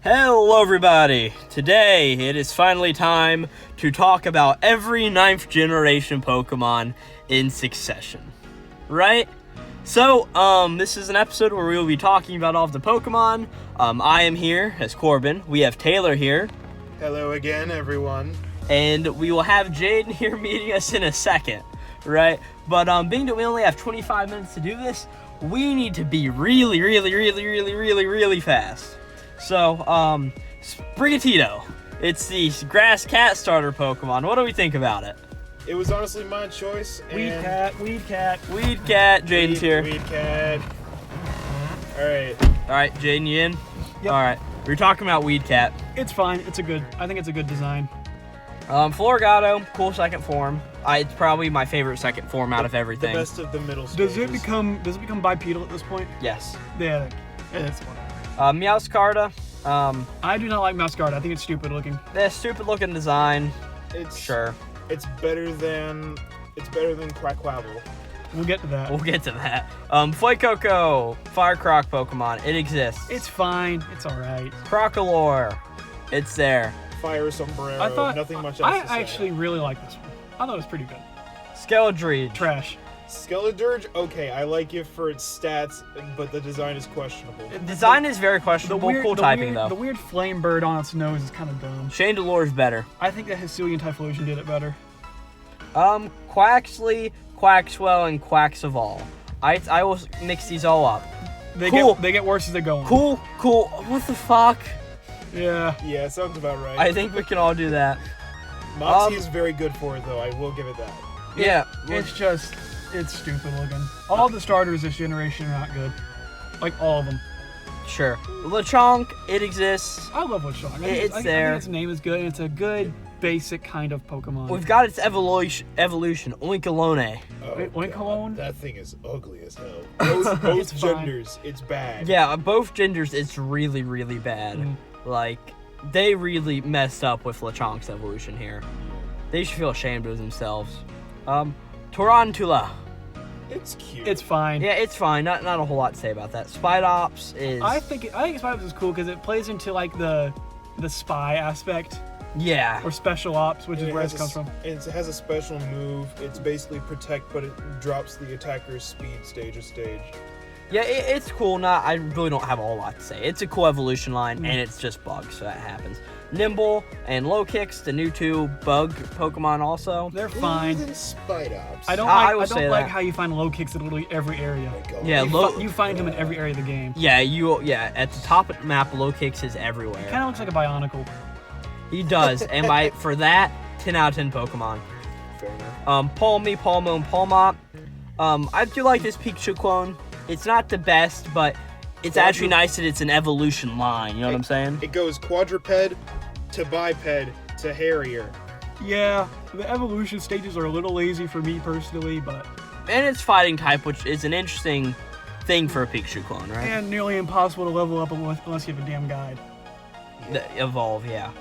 Hello everybody! Today it is finally time to talk about every 9th generation Pokemon in succession. Right? So, this is an episode where we will be talking about all of the Pokemon. I am here as Corbin. We have Taylor here. Hello again, everyone. And we will have Jaden here meeting us in a second. Right? But being that we only have 25 minutes to do this, we need to be really fast. So, Sprigatito. It's the grass cat starter Pokemon. What do we think about it? It was honestly my choice. Weed cat. Jaden's here. Weed cat. Alright, Jaden, you in? Yep. Alright. We're talking about Weed Cat. It's fine. I think it's a good design. Floragato, cool second form. It's probably my favorite second form out of everything. The best of the middle stages. Does it become bipedal at this point? Yes. Yeah, it's fine. Meowscarda. I do not like Mascard. I think it's stupid looking. Stupid looking design. It's Sure. It's better than Quackquavel. We'll get to that. Fuecoco, Fire Croc Pokemon. It exists. It's fine. It's alright. Crocalor. It's there. Fire Sombrero. Nothing much else to say. I actually really like this one. I thought it was pretty good. Skeledreed. Trash. Skeledirge, okay, I like it for its stats, but the design is questionable. Design is very questionable. Cool typing, though. The weird flame bird on its nose is kind of dumb. Chandelure is better. I think the Hisuian Typhlosion did it better. Quaxley, Quaxwell, and Quaxaval. I will mix these all up. They get worse as they go on. Cool. What the fuck? Yeah, sounds about right. I think we can all do that. Moxie is very good for it, though. I will give it that. Yeah. It's stupid looking. All the starters this generation are not good. Like, all of them. Sure. Lechonk, it exists. I love Lechonk. There. I think its name is good, and it's a good, basic kind of Pokemon. We've got its evolution, Oinkalone. Oh, Oinkalone? That thing is ugly as hell. Both genders, it's bad. Yeah, both genders, it's really bad. Like, they really messed up with Lechonk's evolution here. They should feel ashamed of themselves. Tarantula. It's cute. It's fine. Yeah, it's fine. Not a whole lot to say about that. Spidops is... I think Spidops is cool because it plays into, like, the spy aspect. Yeah. Or special ops, which is where it comes from. It has a special move. It's basically protect, but it drops the attacker's speed stage. Yeah, it's cool. I really don't have a whole lot to say. It's a cool evolution line, and it's just bugs, so that happens. Nimble and Low Kicks, the new 2 bug Pokemon also. They're fine. Spidops. I don't like how you find Low Kicks in literally every area. Yeah, you find him in every area of the game. Yeah, at the top of the map, Low Kicks is everywhere. He kind of looks like a Bionicle. He does, and for that, 10 out of 10 Pokemon. Fair enough. Palmy, Palmo, and Palmop. I do like this Pikachu clone. It's not the best, but it's actually nice that it's an evolution line. You know what I'm saying? It goes quadruped to biped to Harrier. Yeah, the evolution stages are a little lazy for me personally, but... And it's fighting type, which is an interesting thing for a Pikachu clone, right? And nearly impossible to level up unless you have a damn guide. Evolve, yeah.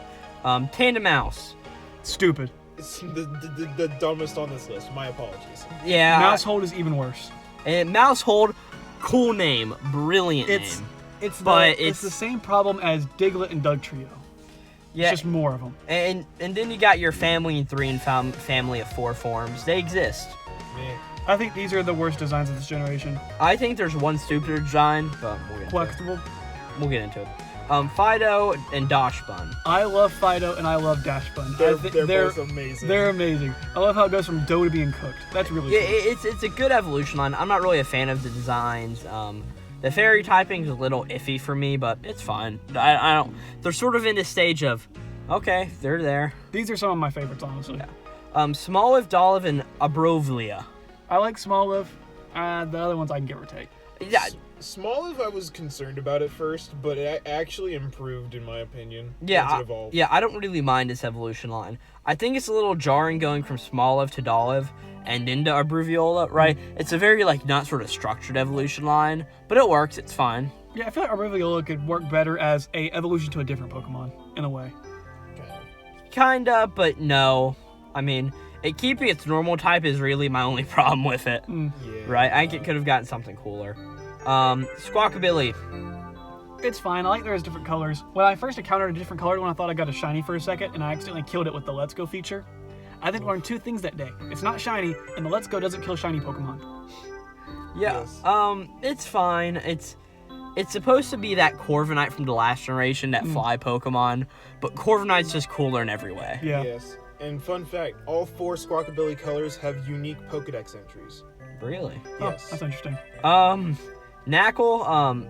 Tandemaus. Stupid. It's the dumbest on this list. My apologies. Yeah. Mousehold is even worse. And Mousehold, cool name, brilliant name. It's the same problem as Diglett and Dugtrio. Yeah. It's just more of them. And then you got your family in 3 and family of 4 forms. They exist. Meh. I think these are the worst designs of this generation. I think there's one stupider design, but we'll get into it. Fido and Dachsbun. I love Fido and I love Dachsbun. They're both amazing. They're amazing. I love how it goes from dough to being cooked. That's really cool. It's a good evolution line. I'm not really a fan of the designs. The fairy typing is a little iffy for me, but it's fine. I don't. They're sort of in this stage of, okay, they're there. These are some of my favorites, honestly. Yeah. Smoliv, Dolive, and Abrovlia. I like Smoliv. The other ones I can give or take. Yeah. Smoliv, I was concerned about at first, but it actually improved in my opinion. Yeah, as it evolved. I don't really mind this evolution line. I think it's a little jarring going from Smoliv to Dolive and into Arbuviola, right? It's a very, not sort of structured evolution line, but it works, it's fine. Yeah, I feel like Arbuviola could work better as a evolution to a different Pokemon, in a way. Kinda, but no. I mean, keeping its normal type is really my only problem with it. Yeah. Right? I think it could have gotten something cooler. Squawkabilly. It's fine. I like there's different colors. When I first encountered a different colored one, I thought I got a shiny for a second, and I accidentally killed it with the Let's Go feature. I think I learned 2 things that day. It's not shiny, and the Let's Go doesn't kill shiny Pokemon. Yeah. Yes. It's fine. It's supposed to be that Corviknight from the last generation, that fly Pokemon, but Corviknight's just cooler in every way. Yeah. Yes. And fun fact, all 4 Squawkabilly colors have unique Pokedex entries. Really? Oh, Yes. that's interesting. Knackle,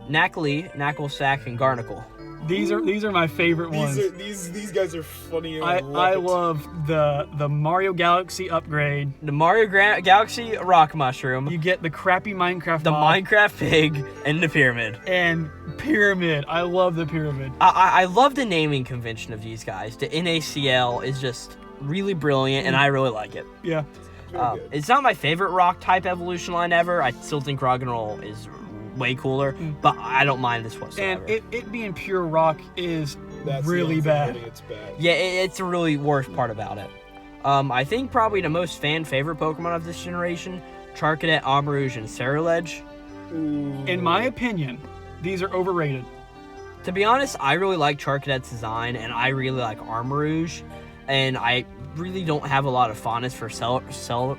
Knacklesack, and Garnacle. These are my favorite ones. These guys are funny. And I love the Mario Galaxy upgrade. The Mario Galaxy Rock Mushroom, You get the crappy Minecraft the mob, Minecraft Pig, and the Pyramid. and Pyramid. I love the Pyramid. I love the naming convention of these guys. The NACL is just really brilliant, and I really like it. Yeah. Very good. It's not my favorite rock type evolution line ever. I still think Roggenroll is way cooler, but I don't mind this whatsoever. And it being pure rock is That's really the bad. only thing it's bad. Yeah, it's the really worst part about it. I think probably the most fan favorite Pokemon of this generation, Charcadet, Armarouge, and Ceruledge. Ooh. In my opinion, these are overrated. To be honest, I really like Charcadet's design, and I really like Armarouge, and I really don't have a lot of fondness for Ceruledge.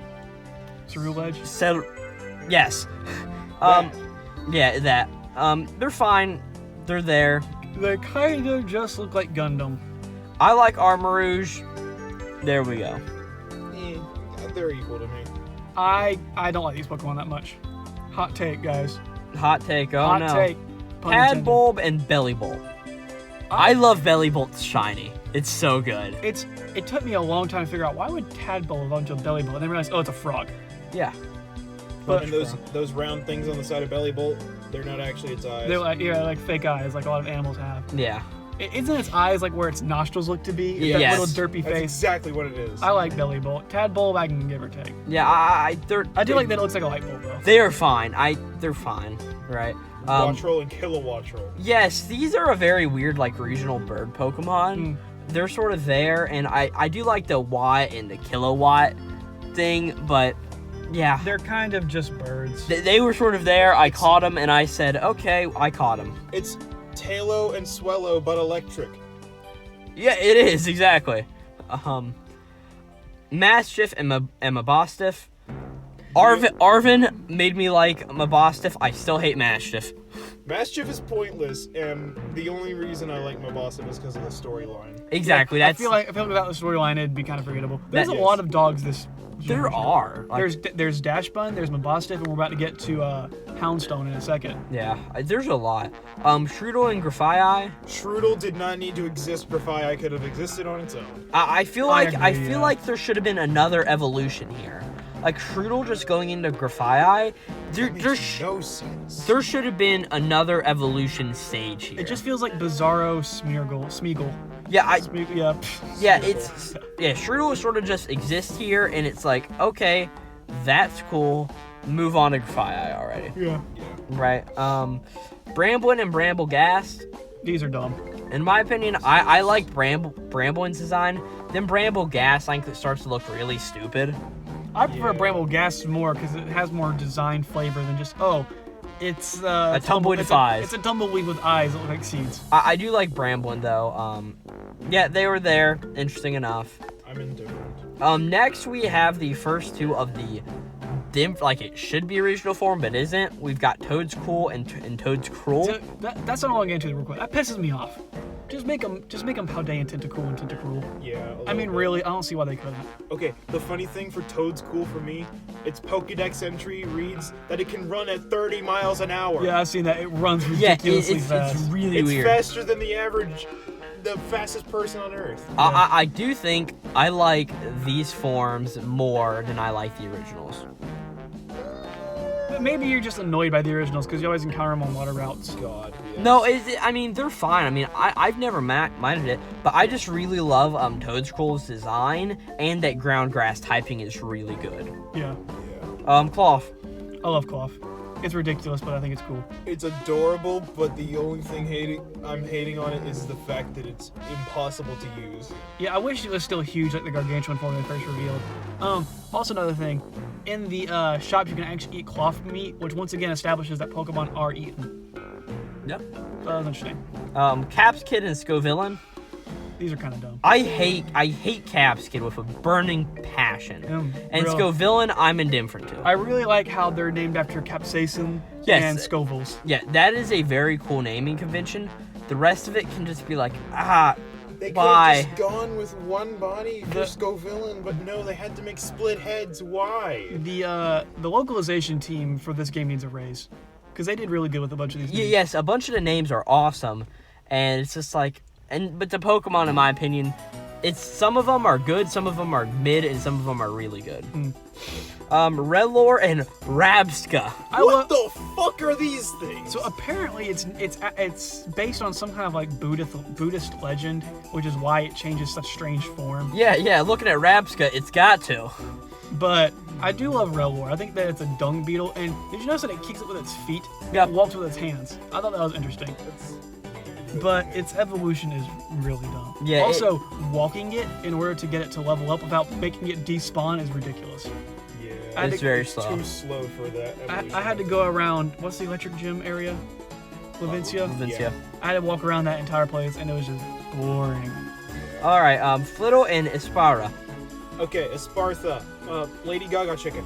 Yes. Yeah, that. They're fine. They're there. They kind of just look like Gundam. I like Armarouge. There we go. They're equal to me. I don't like these Pokemon that much. Hot take, guys. Hot take. Oh Hot no. take. Pun intended. Tadbulb and Bellibolt. I love Bellibolt's shiny. It's so good. It took me a long time to figure out why would Tadbulb evolve into a Bellibolt, and then realized, oh, it's a frog. Yeah. But And those round things on the side of Bellibolt, they're not actually its eyes. they're like fake eyes, like a lot of animals have. Yeah. Isn't its eyes like where its nostrils look to be? Yes. That little derpy That's face. exactly what it is. I like Bellibolt. Tadbulb, I can give or take. Yeah, I I do like that it looks like a light bulb though. They are fine. They're fine, right? Watchroll and Kilowattroll. Yes, these are a very weird, like, regional bird Pokemon. They're sort of there, and I do like the watt and the kilowatt thing, but yeah. They're kind of just birds. They were sort of there. I caught them, and I said, okay, I caught them. It's Tailo and Swellow, but electric. Yeah, it is, exactly. Mastiff and Mabostiff. Arvin made me like Mabostiff. I still hate Mastiff. Mastiff is pointless, and the only reason I like Mabostiff is because of the storyline. Exactly. I feel like without the storyline, it'd be kind of forgettable. There's a Yes. lot of dogs this. there generation. are. Like, There's Dashbun, there's Mabostiff, and we're about to get to Houndstone in a second. yeah, there's a lot. Shroodle and Grafaiai. Shroodle did not need to exist. Grafaiai could have existed on its own. I feel I like agree, yeah. like there should have been another evolution here. Like Shroodle just going into Grafaiai. No sense. There should have been another evolution stage here. It just feels like Bizarro Smeagol. yeah, Yeah. Shroodle sort of just exists here, and it's like, okay, that's cool. Move on to Grafaiai already, Yeah. right? Bramblin and Bramblegast. These are dumb. In my opinion, I like Bramblin's design. Then Bramblegast, I think it starts to look really stupid. I prefer Bramblegast more because it has more design flavor than just, it's A tumbleweed with eyes. It's a tumbleweed with eyes that look like seeds. I do like Bramblin though. Yeah, they were there. Interesting enough. I'm indifferent. Next we have the first two of the like it should be original form, but isn't. We've got Toad's Cool and Toad's Cruel. So that's not all I'm getting to real quick. That pisses me off. Just make them Paldea and Tentacool and Tentacruel. Yeah. I mean, really, I don't see why they couldn't. Okay, the funny thing for Toad's Cool for me, its Pokédex entry reads that it can run at 30 miles an hour. Yeah, I've seen that. It runs Yeah, ridiculously fast. it's really It's weird. faster than the fastest person on Earth. I do think I like these forms more than I like the originals. But maybe you're just annoyed by the originals because you always encounter them on water routes. God. Yes. No, I mean, they're fine. I mean, I've never minded it, but I just really love Toad's Cruel's design, and that ground grass typing is really good. Yeah. Cloth. I love Cloth. It's ridiculous, but I think it's cool. It's adorable, but the only thing I'm hating on it is the fact that it's impossible to use. Yeah, I wish it was still huge like the Gargantuan form they first revealed. Also another thing, in the shop you can actually eat cloth meat, which once again establishes that Pokemon are eaten. Yep. That was interesting. Caps Kid and Scovillain. These are kind of dumb. I hate Caps Kid with a burning passion. And Real. Scovillain, I'm indifferent to. I really like how they're named after capsaicin and Scovilles. Yeah, that is a very cool naming convention. The rest of it can just be like, They could why? have just gone with one body for Scovillain, but no, they had to make split heads. Why? The localization team for this game needs a raise, because they did really good with a bunch of these names. Yes, a bunch of the names are awesome, and it's just like, but the Pokemon, in my opinion, some of them are good, some of them are mid, and some of them are really good. Redlore and Rabska. What the fuck are these things? So apparently it's based on some kind of like Buddhist legend, which is why it changes such strange form. Yeah, looking at Rabska, it's got to. But I do love Redlore. I think that it's a dung beetle, and did you notice that it kicks it with its feet? Yeah. It walks with its hands. I thought that was interesting. But its evolution is really dumb. Yeah. Also, walking it in order to get it to level up without making it despawn is ridiculous. Yeah, It's very slow. Too slow for that. I had to go around, what's the electric gym area? Levincia? Levincia. I had to walk around that entire place, and it was just boring. All right, Flittle and Ispara. Okay, Espartha, Lady Gaga chicken.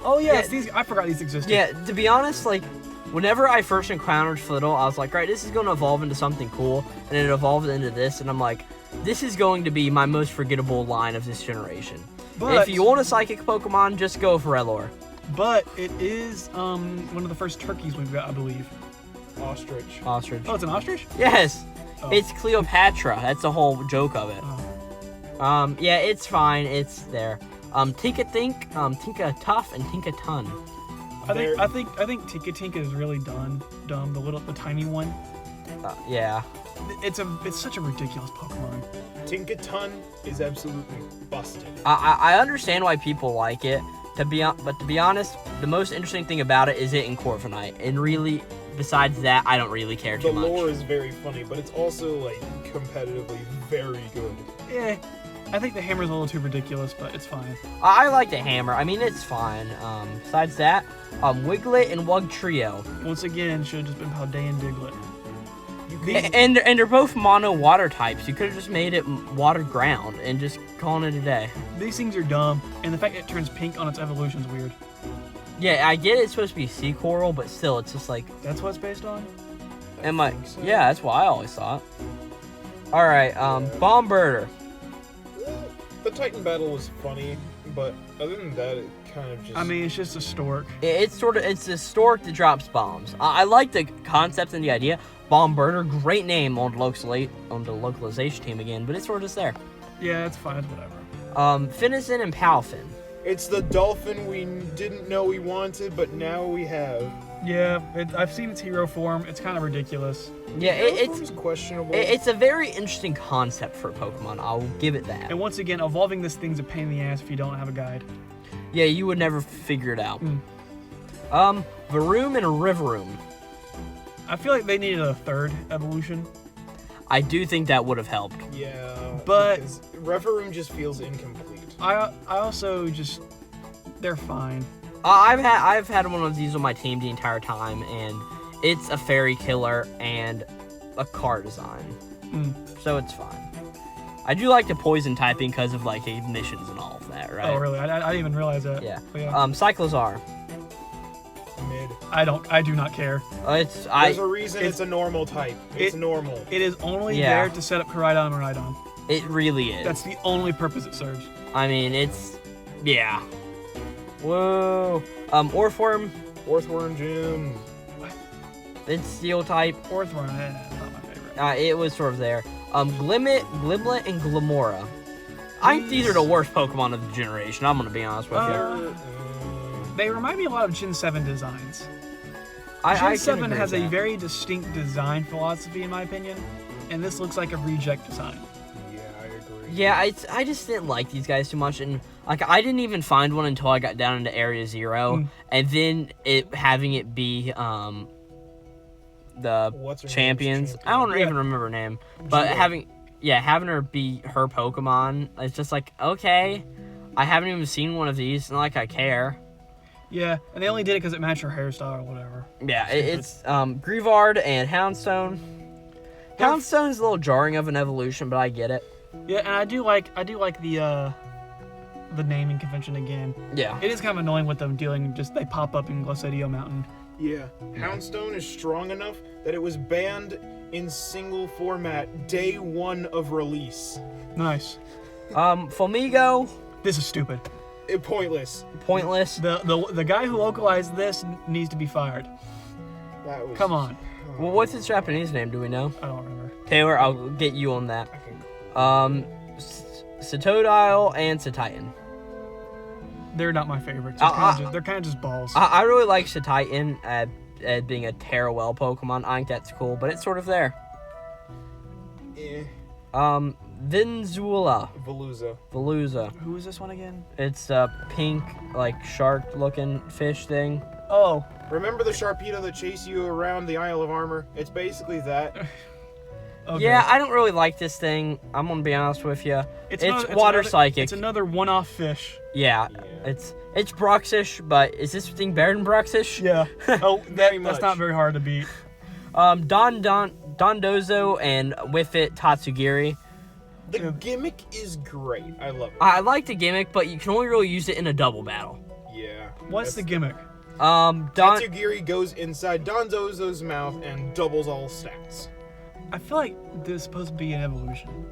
Oh yeah, these. I forgot these existed. Yeah, to be honest, like, whenever I first encountered Flittle, I was like, right, this is going to evolve into something cool, and it evolved into this, and I'm like, this is going to be my most forgettable line of this generation. But if you want a psychic Pokemon, just go for Redlore. But it is one of the first turkeys we've got, I believe. Ostrich. Ostrich. Oh, it's an ostrich? Yes, Oh. it's Cleopatra. That's the whole joke of it. Oh. Yeah, it's fine. It's there. Tinka Think, Tinka Tough, and Tinka Ton. I think Tinka Tinka is really dumb. The tiny one. Yeah. It's such a ridiculous Pokemon. Tinkaton is absolutely busted. I understand why people like it. But to be honest, the most interesting thing about it is it in Corviknight. And really, besides that, I don't really care too much. The lore is very funny, but it's also like competitively very good. Yeah. I think the hammer's a little too ridiculous, but it's fine. I like the hammer. I mean, it's fine. Besides that, Wiglet and Wugtrio. Once again, should have just been Paldean and Diglett. And they're both mono water types. You could have just made it water ground and just calling it a day. These things are dumb, and the fact that it turns pink on its evolution is weird. Yeah, I get it's supposed to be sea coral, but still, it's just like. That's what it's based on? So. Yeah, that's what I always thought. All right, Bombirder. The Titan battle was funny, but other than that, it kind of just. I mean, it's just a stork. It's a stork that drops bombs. I like the concept and the idea. Bombirder, great name on the localization team again, but it's sort of just there. Yeah, it's fine. It's whatever. Finnison and Palfin. It's the dolphin we didn't know we wanted, but now we have. Yeah, I've seen its hero form. It's kind of ridiculous. Yeah, It's questionable. It's a very interesting concept for Pokemon. I'll give it that. And once again, evolving this thing's a pain in the ass if you don't have a guide. Yeah, you would never figure it out. Varoom and Rivaroom. I feel like they needed a third evolution. I do think that would have helped. Yeah, but Reverum just feels incomplete. I also just they're fine. I've had one of these on my team the entire time, and it's a fairy killer and a car design, so it's fine. I do like the poison typing because of like ignitions and all of that, right? Oh really? I didn't even realize that. Yeah. Yeah. Cyclozar. Mid. I do not care. There's a reason it's a normal type. It's normal. It is only there to set up Koraidon and Miraidon. It really is. That's the only purpose it serves. I mean, yeah. Whoa. Orthworm. Orthworm Gym. What? It's steel type. Orthworm, not my favorite. It was sort of there. Glimmet, and Glamora. I think these are the worst Pokemon of the generation. I'm gonna be honest with you. They remind me a lot of Gen 7 designs. Gen 7 has a very distinct design philosophy, in my opinion, and this looks like a reject design. Yeah, I agree. Yeah, I just didn't like these guys too much, and like I didn't even find one until I got down into Area 0, and then having it be the champions. I don't even remember her name, but having her be her Pokemon, it's just like, okay, I haven't even seen one of these, and like I care. Yeah, and they only did it because it matched her hairstyle or whatever. Yeah, it's Grievard and Houndstone. Houndstone's a little jarring of an evolution, but I get it. Yeah, and I do like the naming convention again. Yeah. It is kind of annoying with them dealing. Just they pop up in Glacedio Mountain. Yeah. Houndstone is strong enough that it was banned in single format day 1 of release. Nice. Flamigo. This is stupid. Pointless. Pointless. The guy who localized this needs to be fired. That was... Come on. Well, what's its Japanese name? Do we know? I don't remember. Taylor, I'll get you on that. Okay. Cetodile and Cetitan. They're not my favorites. They're kind of just balls. I really like Cetitan at being a Terrawell Pokemon. I think that's cool, but it's sort of there. Eh. Vinzula. Veluza. Who is this one again? It's a pink, like, shark-looking fish thing. Oh. Remember the Sharpedo that chased you around the Isle of Armor? It's basically that. Okay. Yeah, I don't really like this thing. I'm gonna be honest with you. It's water psychic. It's another one-off fish. Yeah. It's Bruxish, but is this thing better than Bruxish? Yeah. Oh, Very that's much. not very hard to beat. Dondozo and with it Tatsugiri. The gimmick is great. I love it. I like the gimmick, but you can only really use it in a double battle. Yeah. What's the gimmick? Tatsugiri goes inside Dondozo's mouth and doubles all stats. I feel like this is supposed to be an evolution.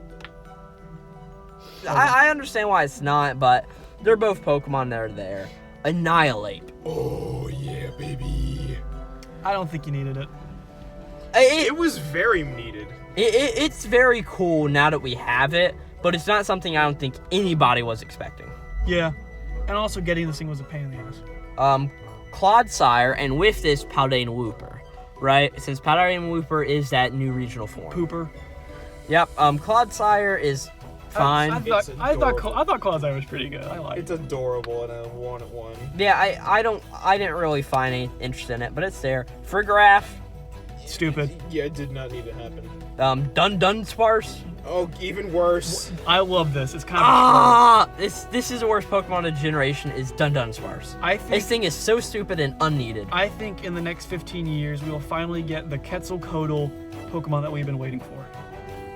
I understand why it's not, but they're both Pokemon that are there. Annihilate. Oh, yeah, baby. I don't think you needed it. It was very needed. It's very cool now that we have it, but it's not something I don't think anybody was expecting. Yeah. And also getting this thing was a pain in the ass. Clodsire, and with this, Paldean Wooper. Right? Since Paldean Wooper is that new regional form. Pooper. Yep, Clodsire is fine. I thought Clodsire was pretty good. I like it. It's adorable and I want it one. Yeah, I didn't really find any interest in it, but it's there. Frigraph. Stupid. Yeah, it did not need to happen. Dunsparce. Oh, even worse. I love this. It's kind of This is the worst Pokemon of the generation is Dunsparce. This thing is so stupid and unneeded. I think in the next 15 years we will finally get the Quetzalcoatl Pokemon that we've been waiting for.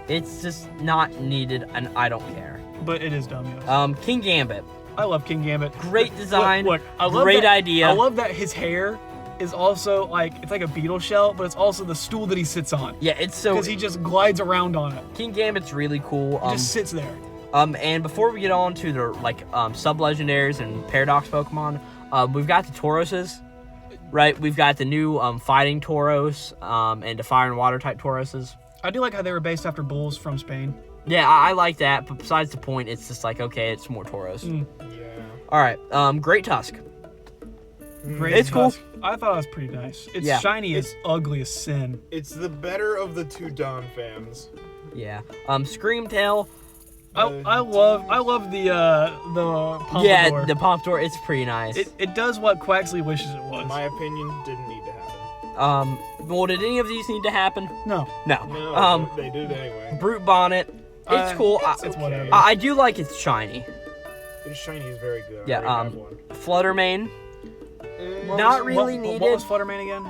It's just not needed, and I don't care. But it is dumb, yes. King Gambit. I love King Gambit. Great design. Look, I love great that, idea. I love that his hair is also it's like a beetle shell, but it's also the stool that he sits on. Yeah, it's so... Because he just glides around on it. King Gambit's really cool. He just sits there. And before we get on to the sub-legendaries and paradox Pokemon, we've got the Tauroses, right? We've got the new fighting Tauros and the fire and water type Tauroses. I do like how they were based after bulls from Spain. Yeah, I like that, but besides the point, it's just like, okay, it's more Tauros. Yeah. All right, Great Tusk. Great It's Tusk. cool. I thought it was pretty nice. It's shiny as ugly as sin. It's the better of the two Dawn fams. Yeah. Screamtail. I love the Pompadour. Yeah, the Pompadour, it's pretty nice. It does what Quaxley wishes it was. In my opinion, didn't need to happen. Well, did any of these need to happen? No. No, they did anyway. Brute Bonnet. It's cool. It's whatever. I do like it's shiny. Its shiny is very good. Yeah, I already have one. Fluttermane. Not really needed. What was Fluttermane again?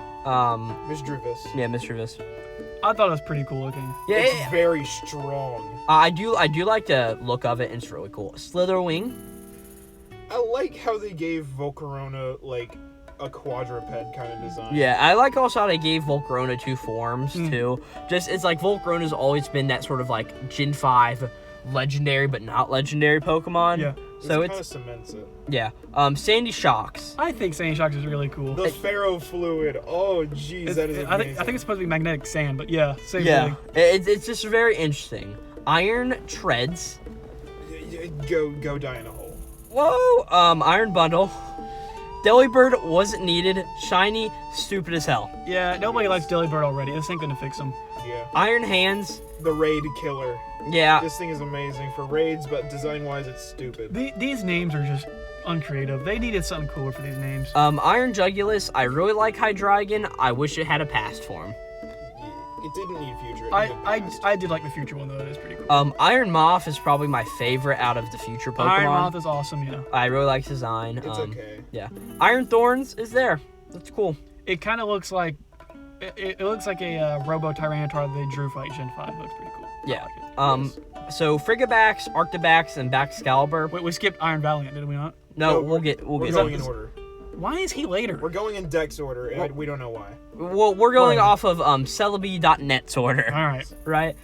Misdreavus. Yeah, Mischievous. I thought it was pretty cool looking. Yeah, It's very strong. I do like the look of it. It's really cool. Slitherwing. I like how they gave Volcarona like a quadruped kind of design. Yeah, I like also how they gave Volcarona 2 forms too. Just it's like Volcarona's always been that sort of like Gen 5 legendary but not legendary Pokemon. Yeah. So it kind of it's cements it. yeah. Sandy Shocks. I think Sandy Shocks is really cool. The Pharaoh fluid. Oh, jeez, that is amazing. I think it's supposed to be magnetic sand, but yeah, same Yeah, thing. it's just very interesting. Iron Treads. Go die in a hole. Whoa. Iron Bundle. Delibird wasn't needed. Shiny, stupid as hell. Yeah, nobody likes Delibird already. This ain't gonna fix him. Yeah. Iron Hands. The raid killer. Yeah. This thing is amazing for raids, but design-wise, it's stupid. These names are just uncreative. They needed something cooler for these names. Iron Jugulus. I really like Hydreigon. I wish it had a past form. It didn't need future. It needed past. I did like the future one though. It is pretty cool. Iron Moth is probably my favorite out of the future Pokemon. Iron Moth is awesome. Yeah. I really like his design. It's okay. Yeah. Iron Thorns is there. That's cool. It kind of looks like it looks like a Robo Tyranitar that they drew for like Gen 5. It looks pretty cool. Yeah. I like it. So Frigibax, Arctibax, and Baxcalibur. Wait, we skipped Iron Valiant, did we not? No, No, we'll get We're to going in this. order. Why is he later? We're going in Dex order, and we don't know why. Well, we're going Whatever. off of Celebi.net's order. All right. Right?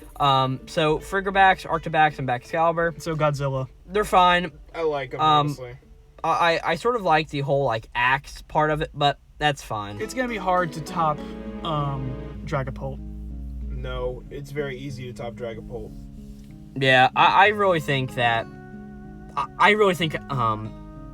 So Frigibax, Arctibax, and Baxcalibur, So Godzilla. they're fine. I like them, honestly. I sort of like the whole like axe part of it, but that's fine. It's gonna be hard to top Dragapult. No, it's very easy to top Dragapult. Yeah, I really think that I really think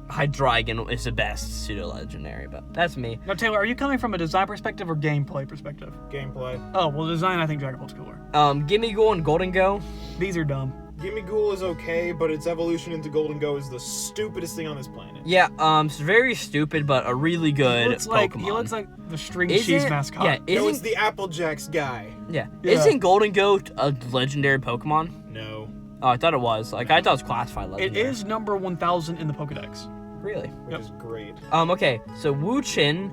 Hydreigon is the best pseudo legendary, but that's me. Now, Taylor, are you coming from a design perspective or gameplay perspective? Gameplay. Oh, well, design, I think Dragapult's cooler. Gimme Ghoul and Golden Go. These are dumb. Gimme Ghoul is okay, but its evolution into Golden Go is the stupidest thing on this planet. Yeah, it's very stupid, but a really good Pokemon. He looks like the string cheese mascot. Yeah, No, it's the Applejacks guy. yeah. Yeah. Isn't Golden Goat a legendary Pokemon? No. Oh, I thought it was. Like, I thought it was classified It legendary. is number 1000 in the Pokedex. Really? Which is great. Okay, so Wu-Chin,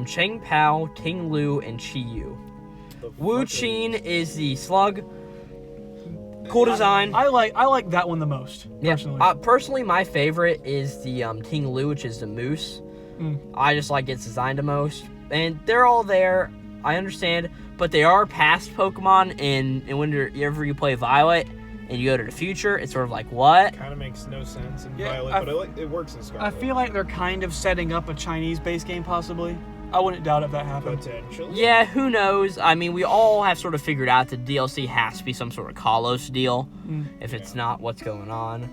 Cheng Pao, Ting Lu, and Chi Yu. The fuck Wu-Chin is the slug. Cool design. I like that one the most, Yeah. personally. Personally, my favorite is the Ting Lu, which is the moose. Mm. I just like its design the most. And they're all there. I understand. But they are past Pokemon, and whenever you play Violet and you go to the future, it's sort of like, what? Kind of makes no sense in Yeah, Violet, but it works in Scarlet. I feel like they're kind of setting up a Chinese-based game, possibly. I wouldn't doubt if that happened. Potentially. Yeah, who knows? I mean, we all have sort of figured out the DLC has to be some sort of Kalos deal. If it's not, what's going on?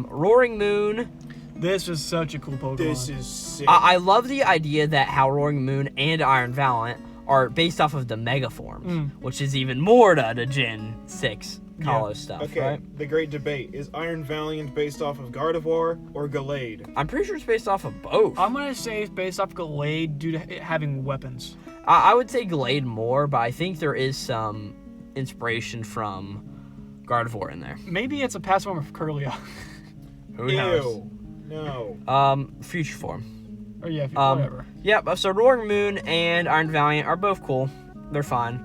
Roaring Moon. This is such a cool Pokemon. This is sick. I love the idea that how Roaring Moon and Iron Valiant are based off of the Mega Forms, which is even more to the Gen 6 Kalos stuff, Okay, right? the great debate. Is Iron Valiant based off of Gardevoir or Gallade? I'm pretty sure it's based off of both. I'm going to say it's based off Glade due to it having weapons. I would say Glade more, but I think there is some inspiration from Gardevoir in there. Maybe it's a past form of Kirlia. Who knows? Ew. No. Future form. Or yeah, whatever. Yep, so Roaring Moon and Iron Valiant are both cool. They're fine.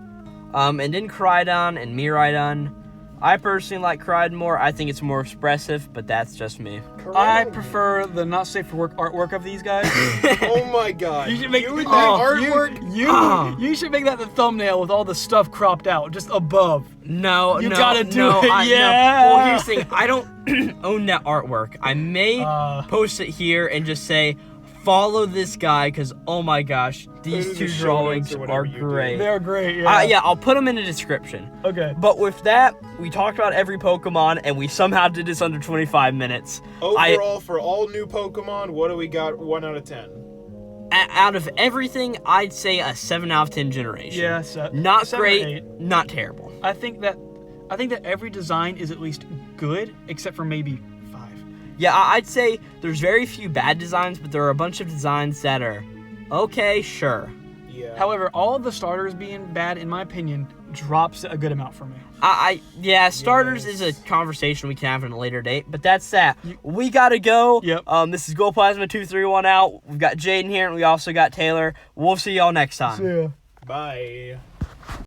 And then Koraidon and Miraidon. I personally like Koraidon more. I think it's more expressive, but that's just me. I prefer the not safe for work artwork of these guys. Oh my god. You should make and that Oh, artwork? You should make that the thumbnail with all the stuff cropped out, just above. No, You no, gotta do no, it, no. yeah. Well, here's the thing. I don't own that artwork. I may post it here and just say, follow this guy, because, oh my gosh, these Those are two the show drawings notes or whatever are you do. great. They're great, yeah. Yeah, I'll put them in the description. Okay. But with that, we talked about every Pokemon, and we somehow did this under 25 minutes. Overall, for all new Pokemon, what do we got? 1 out of 10. Out of everything, I'd say a 7 out of 10 generation. Yeah, Not 7 or great, 8. not terrible. I think that every design is at least good, except for maybe 5. Yeah, I'd say there's very few bad designs, but there are a bunch of designs that are okay, sure. Yeah. However, all of the starters being bad, in my opinion, drops a good amount for me. Yeah, starters is a conversation we can have in a later date, but that's that. We gotta go. Yep. This is Glowplasma231 out. We've got Jaden here, and we also got Taylor. We'll see y'all next time. Yeah. Bye.